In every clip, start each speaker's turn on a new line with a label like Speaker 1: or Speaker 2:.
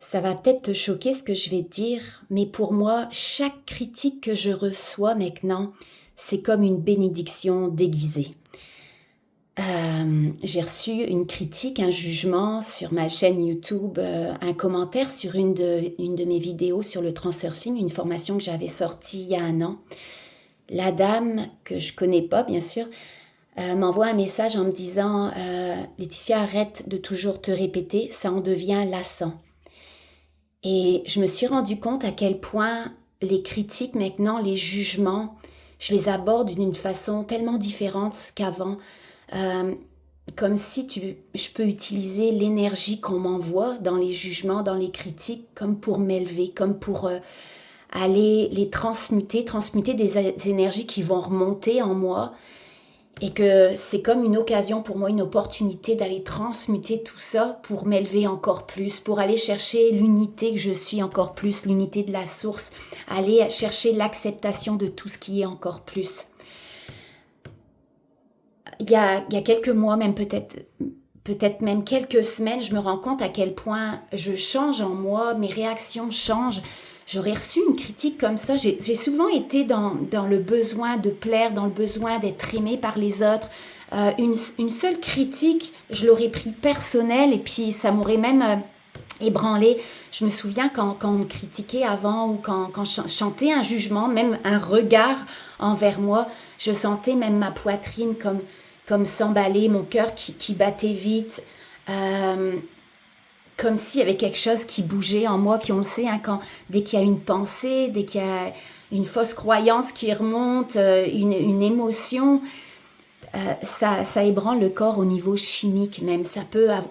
Speaker 1: Ça va peut-être te choquer ce que je vais te dire, mais pour moi, chaque critique que je reçois maintenant, c'est comme une bénédiction déguisée. J'ai reçu une critique, un jugement sur ma chaîne YouTube, un commentaire sur une de mes vidéos sur le transurfing, une formation que j'avais sortie il y a un an. La dame, que je connais pas bien sûr, m'envoie un message en me disant Laetitia, arrête de toujours te répéter, ça en devient lassant. Et je me suis rendu compte à quel point les critiques maintenant, les jugements, je les aborde d'une façon tellement différente qu'avant. Euh, Comme si je peux utiliser l'énergie qu'on m'envoie dans les jugements, dans les critiques, comme pour m'élever, comme pour aller les transmuter des énergies qui vont remonter en moi, et que c'est comme une occasion pour moi, une opportunité d'aller transmuter tout ça pour m'élever encore plus, pour aller chercher l'unité que je suis encore plus, l'unité de la source, aller chercher l'acceptation de tout ce qui est encore plus. Il y a quelques mois, même peut-être même quelques semaines, je me rends compte à quel point je change en moi, mes réactions changent. J'aurais reçu une critique comme ça. J'ai souvent été dans le besoin de plaire, dans le besoin d'être aimée par les autres. Une seule critique, je l'aurais pris personnelle et puis ça m'aurait même ébranlée. Je me souviens quand on me critiquait avant ou quand je chantais un jugement, même un regard envers moi, je sentais même ma poitrine comme s'emballer, mon cœur qui battait vite. Comme s'il y avait quelque chose qui bougeait en moi, puis on le sait, hein, dès qu'il y a une pensée, dès qu'il y a une fausse croyance qui remonte, une émotion, ça ébranle le corps au niveau chimique même.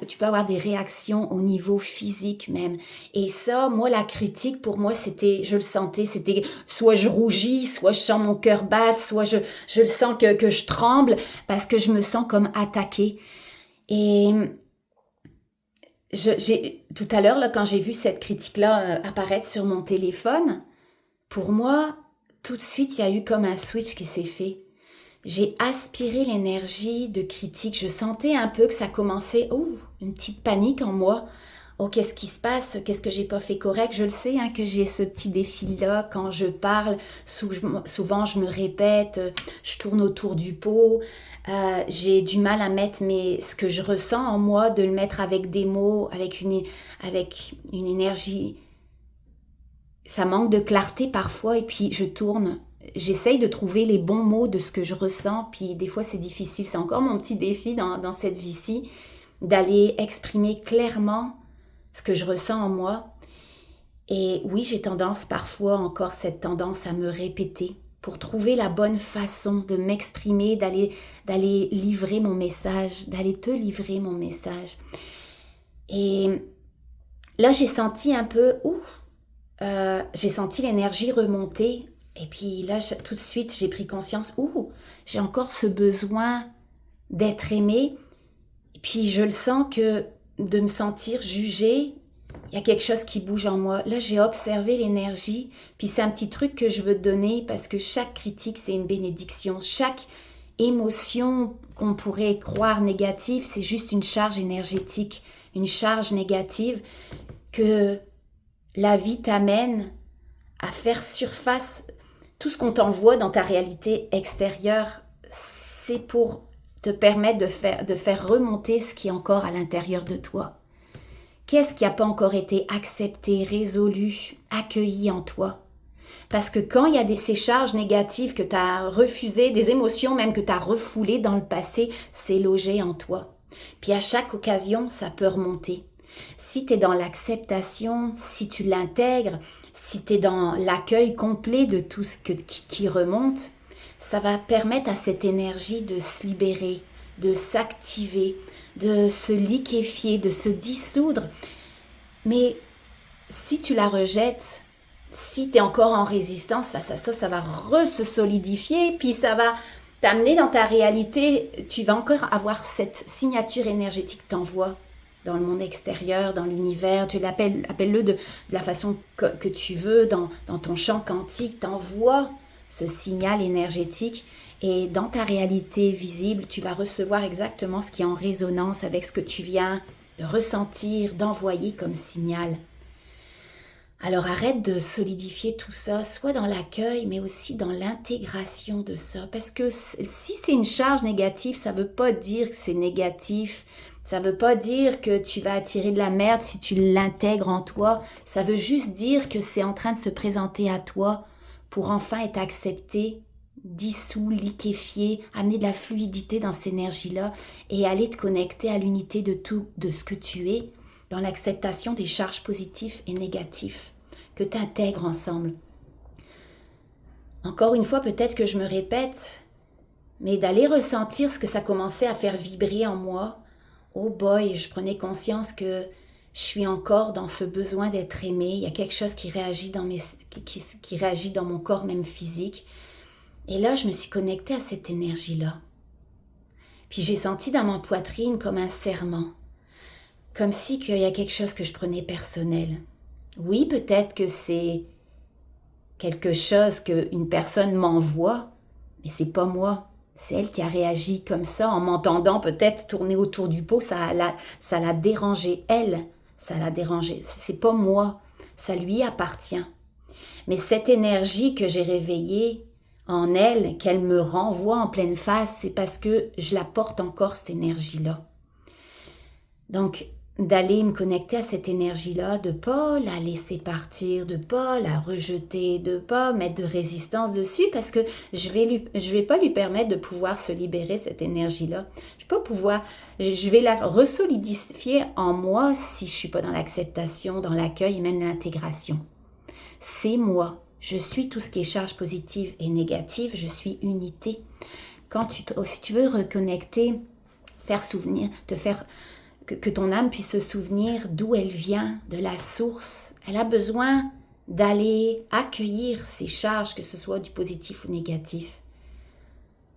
Speaker 1: Tu peux avoir des réactions au niveau physique même. Et ça, moi, la critique, pour moi, je le sentais, c'était soit je rougis, soit je sens mon cœur battre, soit je le sens que je tremble parce que je me sens comme attaquée. Et tout à l'heure, là, quand j'ai vu cette critique-là apparaître sur mon téléphone, pour moi, tout de suite, il y a eu comme un switch qui s'est fait. J'ai aspiré l'énergie de critique. Je sentais un peu que ça commençait, une petite panique en moi. Oh, qu'est-ce qui se passe? Qu'est-ce que j'ai pas fait correct? Je le sais, hein, que j'ai ce petit défi-là quand je parle. Souvent, je me répète, je tourne autour du pot. J'ai du mal à mettre ce que je ressens en moi, de le mettre avec des mots, avec une énergie. Ça manque de clarté parfois et puis je tourne. J'essaye de trouver les bons mots de ce que je ressens, puis des fois c'est difficile. C'est encore mon petit défi dans cette vie-ci, d'aller exprimer clairement ce que je ressens en moi. Et oui, j'ai encore cette tendance à me répéter pour trouver la bonne façon de m'exprimer, d'aller livrer mon message, d'aller te livrer mon message. Et là, j'ai senti un peu, j'ai senti l'énergie remonter. Et puis là, tout de suite, j'ai pris conscience, j'ai encore ce besoin d'être aimée. Et puis je le sens que de me sentir jugée, il y a quelque chose qui bouge en moi. Là, j'ai observé l'énergie. Puis c'est un petit truc que je veux te donner parce que chaque critique, c'est une bénédiction. Chaque émotion qu'on pourrait croire négative, c'est juste une charge énergétique, une charge négative que la vie t'amène à faire surface. Tout ce qu'on t'envoie dans ta réalité extérieure, c'est pour te permettre de faire remonter ce qui est encore à l'intérieur de toi. Qu'est-ce qui n'a pas encore été accepté, résolu, accueilli en toi? Parce que quand il y a ces charges négatives que tu as refusées, des émotions même que tu as refoulées dans le passé, c'est logé en toi. Puis à chaque occasion, ça peut remonter. Si tu es dans l'acceptation, si tu l'intègres, si tu es dans l'accueil complet de tout ce qui remonte, ça va permettre à cette énergie de se libérer, de s'activer, de se liquéfier, de se dissoudre. Mais si tu la rejettes, si tu es encore en résistance face à ça, ça va se solidifier, puis ça va t'amener dans ta réalité. Tu vas encore avoir cette signature énergétique que t'envoies dans le monde extérieur, dans l'univers. Appelle-le de la façon que tu veux, dans ton champ quantique. T'envoies ce signal énergétique et dans ta réalité visible, tu vas recevoir exactement ce qui est en résonance avec ce que tu viens de ressentir, d'envoyer comme signal. Alors arrête de solidifier tout ça, soit dans l'accueil, mais aussi dans l'intégration de ça. Parce que si c'est une charge négative, ça ne veut pas dire que c'est négatif. Ça ne veut pas dire que tu vas attirer de la merde si tu l'intègres en toi. Ça veut juste dire que c'est en train de se présenter à toi pour enfin être accepté, dissous, liquéfié, amener de la fluidité dans cette énergie-là et aller te connecter à l'unité de tout, de ce que tu es, dans l'acceptation des charges positives et négatives que tu intègres ensemble. Encore une fois, peut-être que je me répète, mais d'aller ressentir ce que ça commençait à faire vibrer en moi, oh boy, je prenais conscience que je suis encore dans ce besoin d'être aimée, il y a quelque chose qui réagit qui réagit dans mon corps même physique. Et là, je me suis connectée à cette énergie-là. Puis j'ai senti dans ma poitrine comme un serrement, comme si qu'il y a quelque chose que je prenais personnel. Oui, peut-être que c'est quelque chose qu'une personne m'envoie, mais c'est pas moi. C'est elle qui a réagi comme ça, en m'entendant peut-être tourner autour du pot, ça l'a dérangé. Elle, ça l'a dérangé. C'est pas moi, ça lui appartient. Mais cette énergie que j'ai réveillée en elle, qu'elle me renvoie en pleine face, c'est parce que je la porte encore, cette énergie-là. Donc, d'aller me connecter à cette énergie-là, de ne pas la laisser partir, de ne pas la rejeter, de ne pas mettre de résistance dessus parce que je vais pas lui permettre de pouvoir se libérer cette énergie-là. Je vais la resolidifier en moi si je ne suis pas dans l'acceptation, dans l'accueil et même l'intégration. C'est moi. Je suis tout ce qui est charge positive et négative, je suis unité. Si tu veux reconnecter, faire souvenir, que ton âme puisse se souvenir d'où elle vient, de la source. Elle a besoin d'aller accueillir ces charges, que ce soit du positif ou négatif.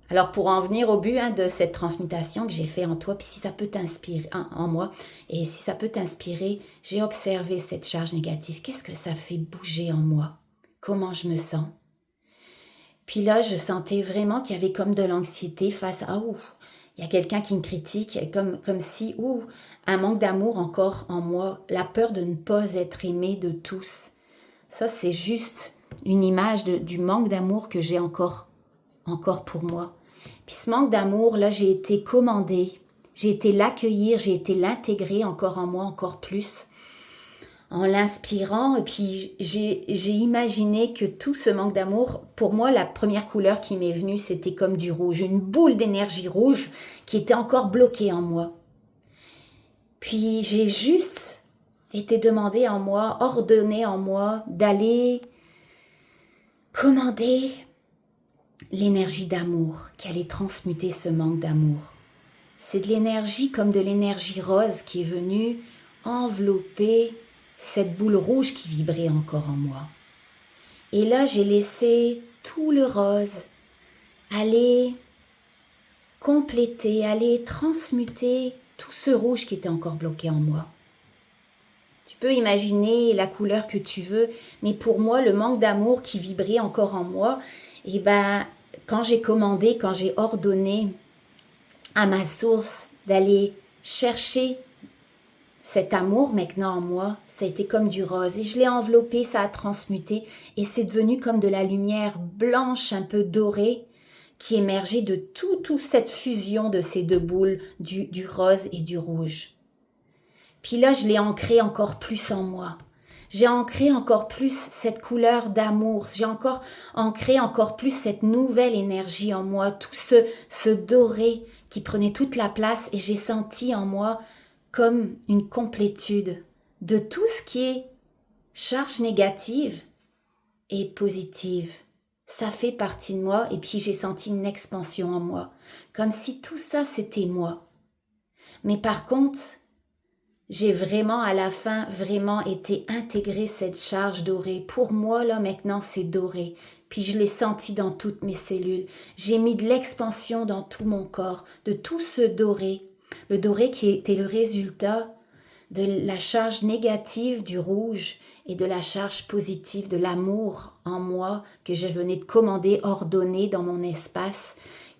Speaker 1: Alors pour en venir au but de cette transmutation que j'ai fait en toi, puis si ça peut t'inspirer en moi, et si ça peut t'inspirer, j'ai observé cette charge négative. Qu'est-ce que ça fait bouger en moi? Comment je me sens? Puis là, je sentais vraiment qu'il y avait comme de l'anxiété face à il y a quelqu'un qui me critique, comme si, un manque d'amour encore en moi, la peur de ne pas être aimée de tous. Ça, c'est juste une image du manque d'amour que j'ai encore pour moi. Puis ce manque d'amour, là, j'ai été commandée, j'ai été l'accueillir, j'ai été l'intégrer encore en moi, encore plus, en l'inspirant. Et puis j'ai imaginé que tout ce manque d'amour, pour moi, la première couleur qui m'est venue, c'était comme du rouge, une boule d'énergie rouge qui était encore bloquée en moi. Puis j'ai juste été demandée en moi, ordonnée en moi, d'aller commander l'énergie d'amour qui allait transmuter ce manque d'amour. C'est de l'énergie comme de l'énergie rose qui est venue envelopper cette boule rouge qui vibrait encore en moi. Et là, j'ai laissé tout le rose aller compléter, aller transmuter tout ce rouge qui était encore bloqué en moi. Tu peux imaginer la couleur que tu veux, mais pour moi, le manque d'amour qui vibrait encore en moi, quand j'ai commandé, quand j'ai ordonné à ma source d'aller chercher cet amour maintenant en moi, ça a été comme du rose et je l'ai enveloppé, ça a transmuté et c'est devenu comme de la lumière blanche un peu dorée qui émergeait de toute cette fusion de ces deux boules, du rose et du rouge. Puis là, je l'ai ancré encore plus en moi. J'ai ancré encore plus cette couleur d'amour. J'ai encore ancré encore plus cette nouvelle énergie en moi, tout ce doré qui prenait toute la place et j'ai senti en moi comme une complétude de tout ce qui est charge négative et positive. Ça fait partie de moi et puis j'ai senti une expansion en moi, comme si tout ça c'était moi. Mais par contre, j'ai vraiment à la fin été intégrée cette charge dorée. Pour moi là maintenant c'est doré. Puis je l'ai senti dans toutes mes cellules. J'ai mis de l'expansion dans tout mon corps, de tout ce doré. Le doré qui était le résultat de la charge négative du rouge et de la charge positive de l'amour en moi que je venais de commander, ordonner dans mon espace.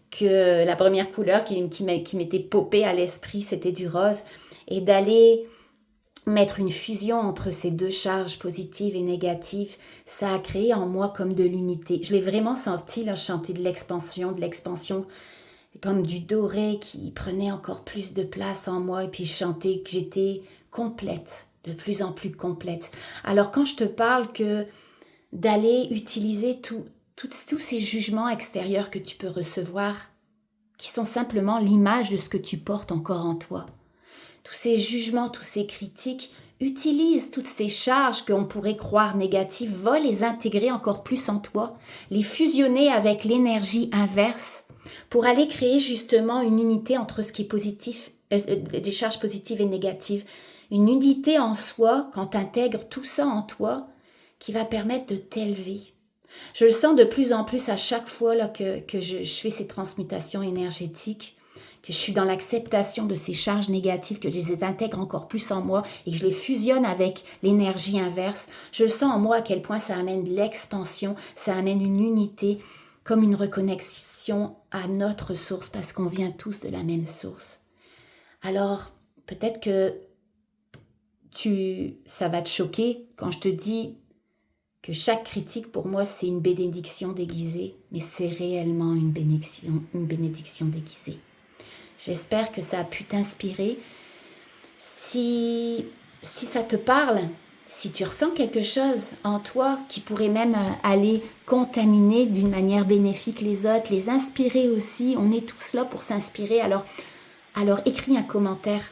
Speaker 1: Que la première couleur qui m'était popée à l'esprit, c'était du rose. Et d'aller mettre une fusion entre ces deux charges positives et négatives, ça a créé en moi comme de l'unité. Je l'ai vraiment senti, là, chanter de l'expansion, comme du doré qui prenait encore plus de place en moi, et puis je chantais que j'étais complète, de plus en plus complète. Alors quand je te parle que d'aller utiliser tous ces jugements extérieurs que tu peux recevoir, qui sont simplement l'image de ce que tu portes encore en toi, tous ces jugements, tous ces critiques, utilise toutes ces charges qu'on pourrait croire négatives, va les intégrer encore plus en toi, les fusionner avec l'énergie inverse pour aller créer justement une unité entre ce qui est positif, des charges positives et négatives, une unité en soi quand tu intègres tout ça en toi qui va permettre de t'élever. Je le sens de plus en plus à chaque fois là, que je fais ces transmutations énergétiques, que je suis dans l'acceptation de ces charges négatives, que je les intègre encore plus en moi et que je les fusionne avec l'énergie inverse. Je le sens en moi à quel point ça amène de l'expansion, ça amène une unité, comme une reconnexion à notre source, parce qu'on vient tous de la même source. Alors, peut-être que ça va te choquer quand je te dis que chaque critique, pour moi, c'est une bénédiction déguisée, mais c'est réellement une bénédiction déguisée. J'espère que ça a pu t'inspirer. Si ça te parle, si tu ressens quelque chose en toi qui pourrait même aller contaminer d'une manière bénéfique les autres, les inspirer aussi, on est tous là pour s'inspirer. Alors écris un commentaire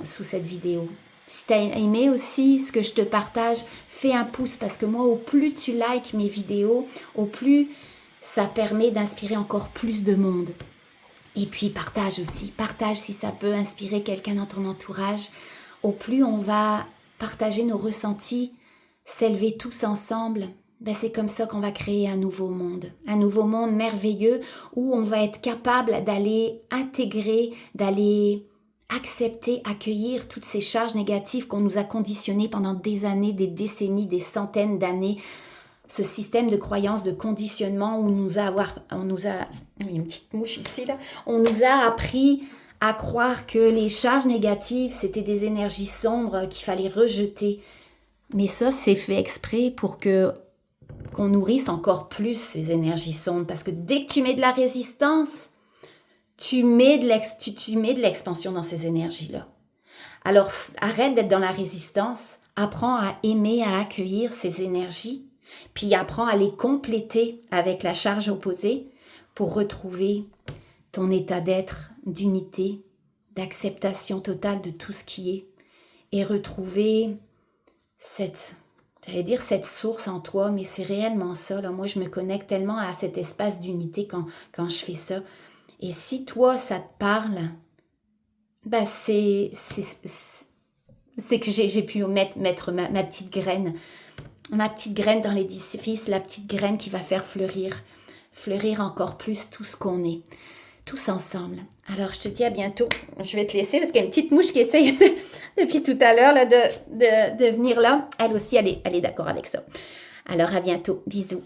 Speaker 1: sous cette vidéo. Si tu as aimé aussi ce que je te partage, fais un pouce parce que moi, au plus tu likes mes vidéos, au plus ça permet d'inspirer encore plus de monde. Et puis partage si ça peut inspirer quelqu'un dans ton entourage. Au plus on va partager nos ressentis, s'élever tous ensemble, c'est comme ça qu'on va créer un nouveau monde merveilleux où on va être capable d'aller intégrer, d'aller accepter, accueillir toutes ces charges négatives qu'on nous a conditionnées pendant des années, des décennies, des centaines d'années. Ce système de croyance, de conditionnement où on nous a, il y a une petite mouche ici là, on nous a appris à croire que les charges négatives, c'était des énergies sombres qu'il fallait rejeter. Mais ça, c'est fait exprès pour qu'on nourrisse encore plus ces énergies sombres. Parce que dès que tu mets de la résistance, tu mets de l'expansion dans ces énergies-là. Alors, arrête d'être dans la résistance, apprends à aimer, à accueillir ces énergies, puis apprends à les compléter avec la charge opposée pour retrouver ton état d'être, d'unité, d'acceptation totale de tout ce qui est et retrouver cette source en toi, mais c'est réellement ça. Là. Moi, je me connecte tellement à cet espace d'unité quand je fais ça. Et si toi, ça te parle, c'est que j'ai pu mettre ma petite graine dans l'édifice, la petite graine qui va faire fleurir encore plus tout ce qu'on est, tous ensemble. Alors, je te dis à bientôt. Je vais te laisser parce qu'il y a une petite mouche qui essaye depuis tout à l'heure là, de venir là. Elle aussi, elle est d'accord avec ça. Alors, à bientôt. Bisous.